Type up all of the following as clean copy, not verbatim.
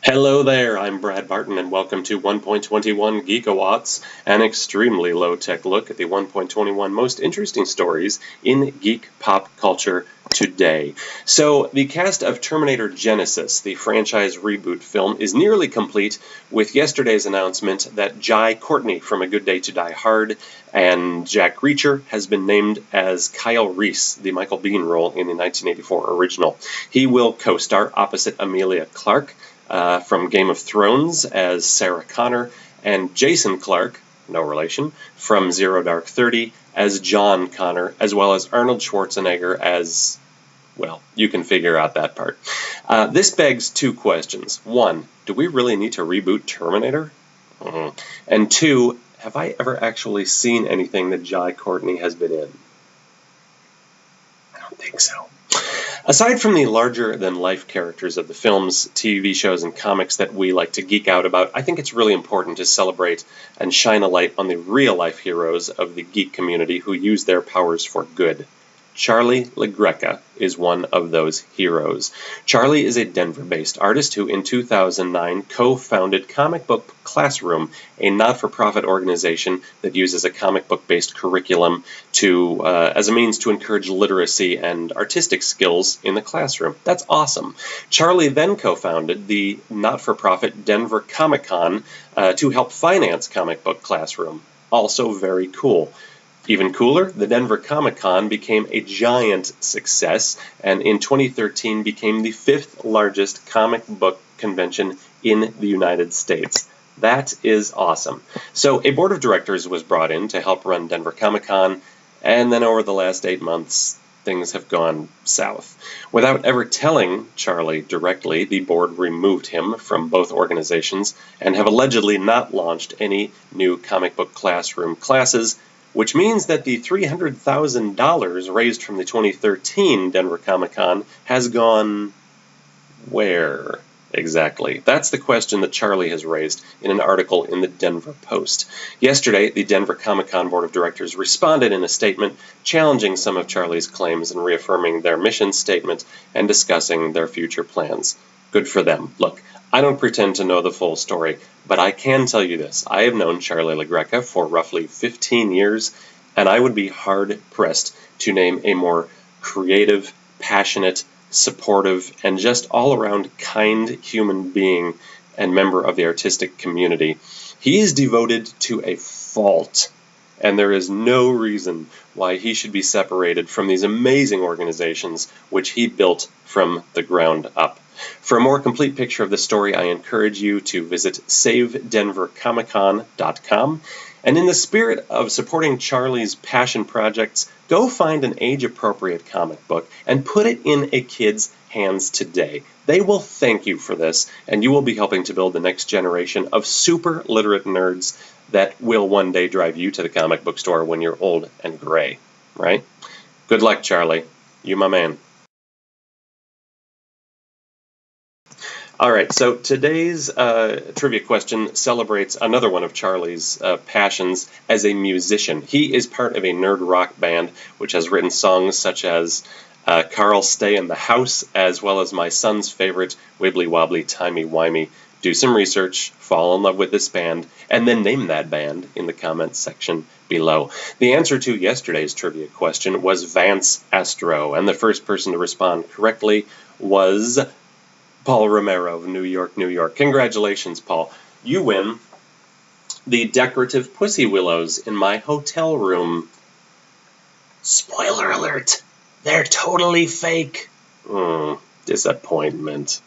Hello there, I'm Brad Barton, and welcome to 1.21 Geekawatts, an extremely low-tech look at the 1.21 most interesting stories in geek pop culture today. So, the cast of Terminator Genisys, the franchise reboot film, is nearly complete with yesterday's announcement that Jai Courtney from A Good Day to Die Hard and Jack Reacher has been named as Kyle Reese, the Michael Biehn role in the 1984 original. He will co-star opposite Emilia Clarke from Game of Thrones as Sarah Connor, and Jason Clarke, no relation, from Zero Dark 30 as John Connor, as well as Arnold Schwarzenegger as, well, you can figure out that part. This begs two questions. One, do we really need to reboot Terminator? And two, have I ever actually seen anything that Jai Courtney has been in? I don't think so. Aside from the larger-than-life characters of the films, TV shows, and comics that we like to geek out about, I think it's really important to celebrate and shine a light on the real-life heroes of the geek community who use their powers for good. Charlie LaGreca is one of those heroes. Charlie is a Denver-based artist who in 2009 co-founded Comic Book Classroom, a not-for-profit organization that uses a comic book-based curriculum as a means to encourage literacy and artistic skills in the classroom. That's awesome. Charlie then co-founded the not-for-profit Denver Comic-Con to help finance Comic Book Classroom. Also very cool. Even cooler, the Denver Comic-Con became a giant success, and in 2013 became the 5th largest comic book convention in the United States. That is awesome. So a board of directors was brought in to help run Denver Comic-Con, and then over the last 8 months, things have gone south. Without ever telling Charlie directly, the board removed him from both organizations and have allegedly not launched any new Comic Book Classroom classes, which means that the $300,000 raised from the 2013 Denver Comic-Con has gone where exactly? That's the question that Charlie has raised in an article in the Denver Post. Yesterday, the Denver Comic-Con Board of Directors responded in a statement challenging some of Charlie's claims and reaffirming their mission statement and discussing their future plans. Good for them. Look, I don't pretend to know the full story, but I can tell you this. I have known Charlie LaGreca for roughly 15 years, and I would be hard-pressed to name a more creative, passionate, supportive, and just all-around kind human being and member of the artistic community. He is devoted to a fault, and there is no reason why he should be separated from these amazing organizations which he built from the ground up. For a more complete picture of the story, I encourage you to visit SaveDenverComicCon.com. And in the spirit of supporting Charlie's passion projects, go find an age-appropriate comic book and put it in a kid's hands today. They will thank you for this, and you will be helping to build the next generation of super literate nerds that will one day drive you to the comic book store when you're old and gray, right? Good luck, Charlie. You my man. All right, so today's trivia question celebrates another one of Charlie's passions as a musician. He is part of a nerd rock band which has written songs such as Carl Stay in the House, as well as my son's favorite, Wibbly Wobbly Timey Wimey. Do some research, fall in love with this band, and then name that band in the comments section below. The answer to yesterday's trivia question was Vance Astro, and the first person to respond correctly was Paul Romero of New York, New York. Congratulations, Paul. You win the decorative pussy willows in my hotel room. Spoiler alert, they're totally fake. Disappointment.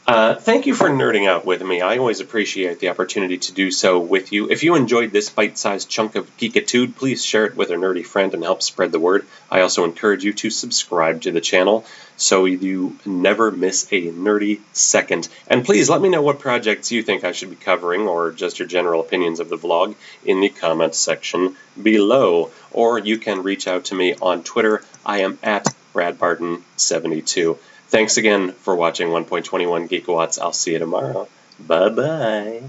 Thank you for nerding out with me. I always appreciate the opportunity to do so with you. If you enjoyed this bite-sized chunk of geekitude, please share it with a nerdy friend and help spread the word. I also encourage you to subscribe to the channel so you never miss a nerdy second. And please let me know what projects you think I should be covering, or just your general opinions of the vlog, in the comments section below. Or you can reach out to me on Twitter. I am at BradBarton72. Thanks again for watching 1.21 Geekawatts. I'll see you tomorrow. Bye-bye.